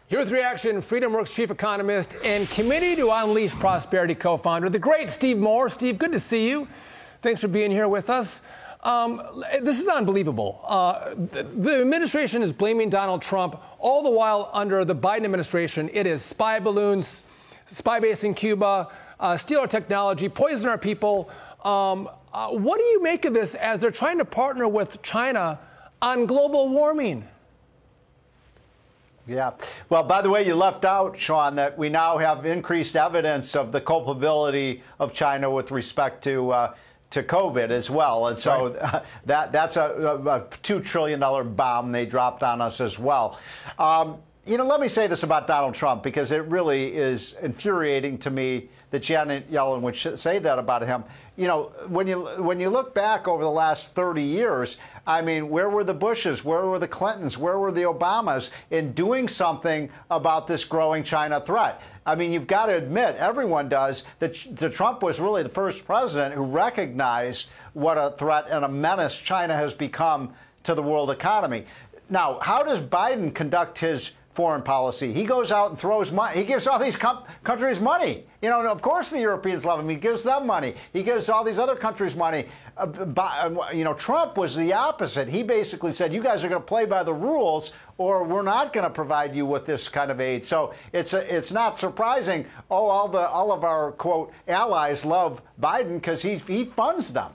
Here with Reaction, FreedomWorks chief economist and Committee to Unleash Prosperity co-founder, the great Steve Moore. Steve, good to see you. Thanks for being here with us. This is unbelievable. The administration is blaming Donald Trump, all the while under the Biden administration. It is spy balloons, spy base in Cuba, steal our technology, poison our people. What do you make of this as they're trying to partner with China on global warming? Yeah. Well, by the way, you left out, Sean, that we now have increased evidence of the culpability of China with respect to COVID as well. And so right. That's a $2 trillion bomb they dropped on us as well. Let me say this about Donald Trump, because it really is infuriating to me that Janet Yellen would say that about him. You know, when you look back over the last 30 years, I mean, where were the Bushes? Where were the Clintons? Where were the Obamas in doing something about this growing China threat? I mean, you've got to admit, everyone does, that Trump was really the first president who recognized what a threat and a menace China has become to the world economy. Now, how does Biden conduct his foreign policy? He goes out and throws money. He gives all these countries money. You know, of course the Europeans love him. He gives them money. He gives all these other countries money. Trump was the opposite. He basically said, you guys are going to play by the rules or we're not going to provide you with this kind of aid. So it's not surprising. All of our, quote, allies love Biden because he funds them.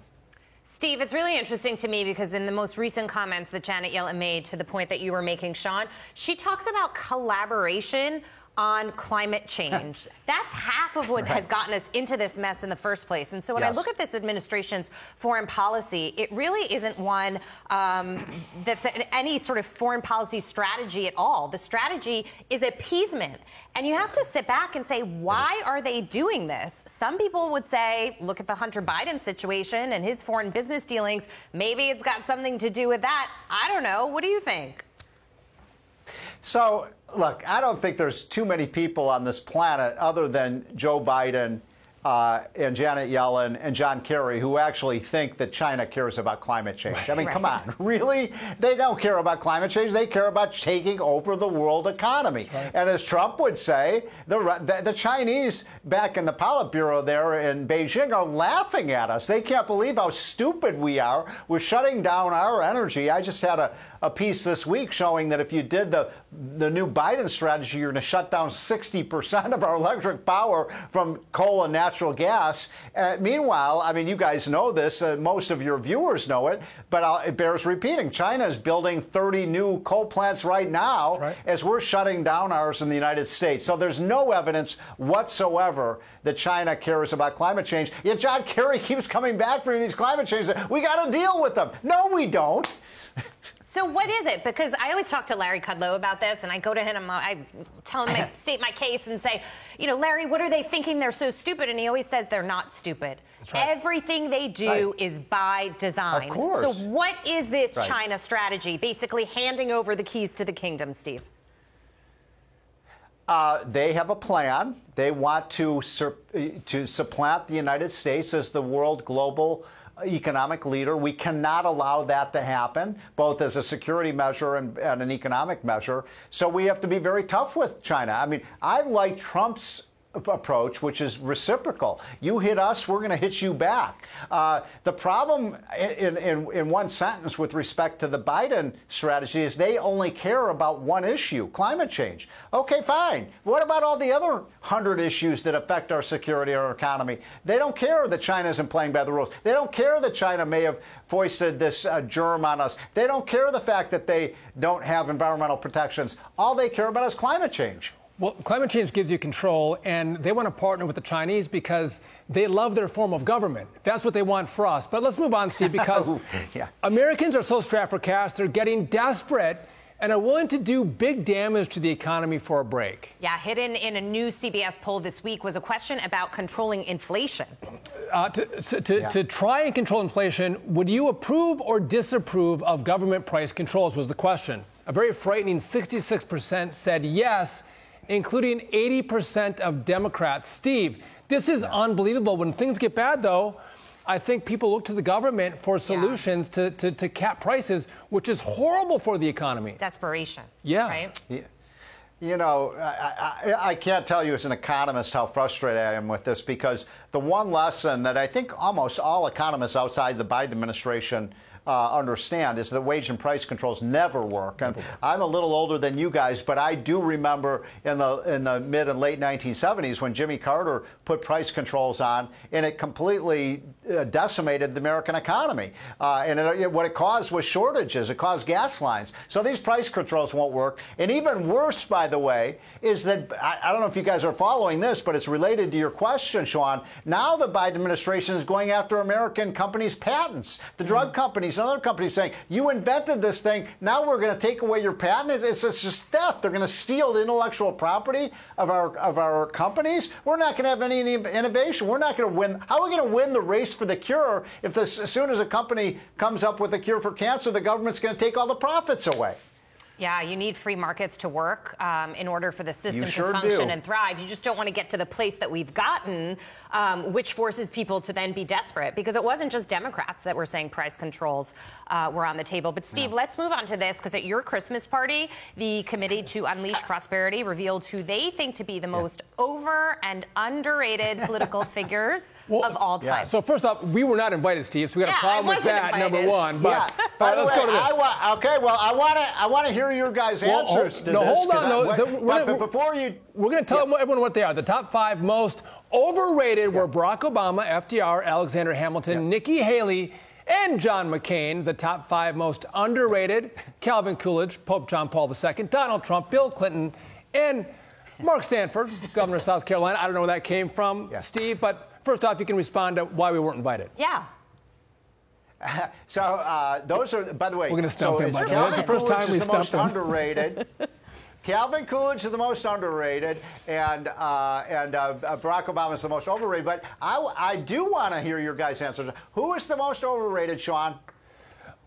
Steve, it's really interesting to me because in the most recent comments that Janet Yellen made to the point that you were making, Sean, she talks about collaboration on climate change. That's half of what has gotten us into this mess in the first place. And so when I look at this administration's foreign policy, it really isn't one that's any sort of foreign policy strategy at all. The strategy is appeasement. And you have to sit back and say, why are they doing this? Some people would say, look at the Hunter Biden situation and his foreign business dealings. Maybe it's got something to do with that. I don't know. What do you think? So, look, I don't think there's too many people on this planet other than Joe Biden and Janet Yellen and John Kerry who actually think that China cares about climate change. I mean, come on, really? They don't care about climate change. They care about taking over the world economy. Right. And as Trump would say, the Chinese back in the Politburo there in Beijing are laughing at us. They can't believe how stupid we are. We're shutting down our energy. I just had a piece this week showing that if you did the new Biden strategy, you're going to shut down 60% of our electric power from coal and natural gas. Meanwhile, I mean, you guys know this, most of your viewers know it, but it bears repeating. China is building 30 new coal plants right now as we're shutting down ours in the United States. So there's no evidence whatsoever that China cares about climate change. Yet John Kerry keeps coming back for these climate changes. We got to deal with them. No, we don't. So what is it? Because I always talk to Larry Kudlow about this, and I go to him, I tell him, I state my case and say, you know, Larry, what are they thinking? They're so stupid. And he always says they're not stupid. Right. Everything they do is by design. Of course. So what is this China strategy? Basically handing over the keys to the kingdom, Steve. They have a plan. They want to supplant the United States as the world global economic leader. We cannot allow that to happen, both as a security measure and an economic measure. So we have to be very tough with China. I mean, I like Trump's approach, which is reciprocal. You hit us, we're going to hit you back. The problem, in one sentence, with respect to the Biden strategy is they only care about one issue, climate change. Okay, fine. What about all the other 100 issues that affect our security or our economy? They don't care that China isn't playing by the rules. They don't care that China may have foisted this germ on us. They don't care the fact that they don't have environmental protections. All they care about is climate change. Well, climate change gives you control, and they want to partner with the Chinese because they love their form of government. That's what they want for us. But let's move on, Steve, because Americans are so strapped for cash, they're getting desperate and are willing to do big damage to the economy for a break. Yeah, hidden in a new CBS poll this week was a question about controlling inflation. To try and control inflation, would you approve or disapprove of government price controls was the question. A very frightening 66% said yes, including 80% of Democrats. Steve, this is unbelievable. When things get bad, though, I think people look to the government for solutions to cap prices, which is horrible for the economy. Desperation. Yeah. Right? Yeah. You know, I can't tell you as an economist how frustrated I am with this, because the one lesson that I think almost all economists outside the Biden administration understand is that wage and price controls never work. And I'm a little older than you guys, but I do remember in the mid and late 1970s when Jimmy Carter put price controls on, and it completely decimated the American economy. And what it caused was shortages. It caused gas lines. So these price controls won't work. And even worse, by the way, is that I don't know if you guys are following this, but it's related to your question, Sean. Now the Biden administration is going after American companies' patents. The drug companies and other companies saying, you invented this thing, now we're going to take away your patent. It's just theft. They're going to steal the intellectual property of our companies. We're not going to have any innovation. We're not going to win. How are we going to win the race for the cure if as soon as a company comes up with a cure for cancer, the government's going to take all the profits away? Yeah, you need free markets to work in order for the system to sure function do. and thrive. You just don't want to get to the place that we've gotten, which forces people to then be desperate. Because it wasn't just Democrats that were saying price controls were on the table. But, Steve, let's move on to this, because at your Christmas party, the Committee to Unleash Prosperity revealed who they think to be the most over- and underrated political figures of all time. So, first off, we were not invited, Steve, so we got a problem with that, number one. But let's go to this. I want to hear your guys' answers to this. Hold on. But before you... We're going to tell everyone what they are. The top 5 most overrated were Barack Obama, FDR, Alexander Hamilton, Nikki Haley, and John McCain. The top 5 most underrated: Calvin Coolidge, Pope John Paul II, Donald Trump, Bill Clinton, and Mark Sanford, governor of South Carolina. I don't know where that came from, Steve, but first off, you can respond to why we weren't invited. Yeah. So those are, by the way, we're going to stump him. That's the first time we stumped him. Underrated. Calvin Coolidge is the most underrated, and Barack Obama is the most overrated. But I do want to hear your guys' answers. Who is the most overrated, Sean?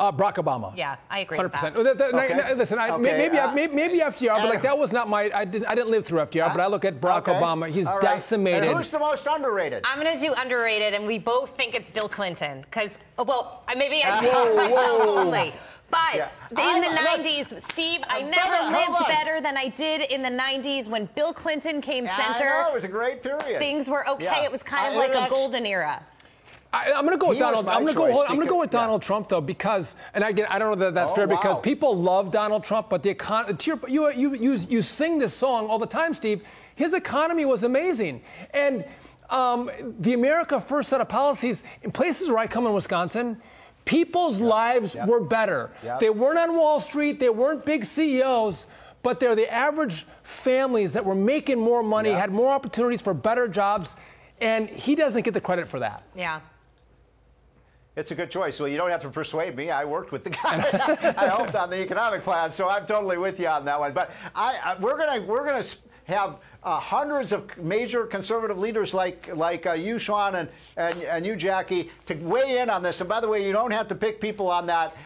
Barack Obama. Yeah, I agree with that. Okay. Listen, maybe FDR, but that was not my. I didn't live through FDR, but I look at Barack Obama. He's decimated. And who's the most underrated? I'm going to do underrated, and we both think it's Bill Clinton, because maybe I speak for myself only. But in the 90s, Steve, I never lived better than I did in the 90s when Bill Clinton came center. I know, it was a great period. Things were okay. Yeah. It was kind of like a golden era. I'm going to go with Donald. I'm going to go with Donald Trump, though, because, and again, I don't know that that's fair, because people love Donald Trump, but the economy. You sing this song all the time, Steve. His economy was amazing, and the America First set of policies in places where I come in Wisconsin, people's lives were better. They weren't on Wall Street. They weren't big CEOs, but they're the average families that were making more money, had more opportunities for better jobs, and he doesn't get the credit for that. Yeah. It's a good choice. Well, you don't have to persuade me. I worked with the guy. I helped on the economic plan, so I'm totally with you on that one. But we're gonna have hundreds of major conservative leaders like you, Sean, and you, Jackie, to weigh in on this. And by the way, you don't have to pick people on that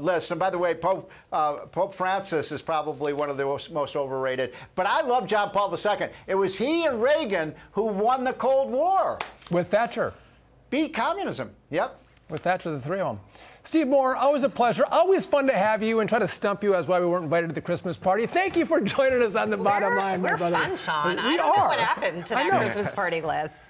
list. And by the way, Pope Francis is probably one of the most overrated. But I love John Paul II. It was he and Reagan who won the Cold War. With Thatcher. Beat communism. Yep. With Thatcher, the 3 of them. Steve Moore, always a pleasure. Always fun to have you and try to stump you as why we weren't invited to the Christmas party. Thank you for joining us on The Bottom Line, my brother. We're fun, Sean. I don't know what happened to that Christmas party list.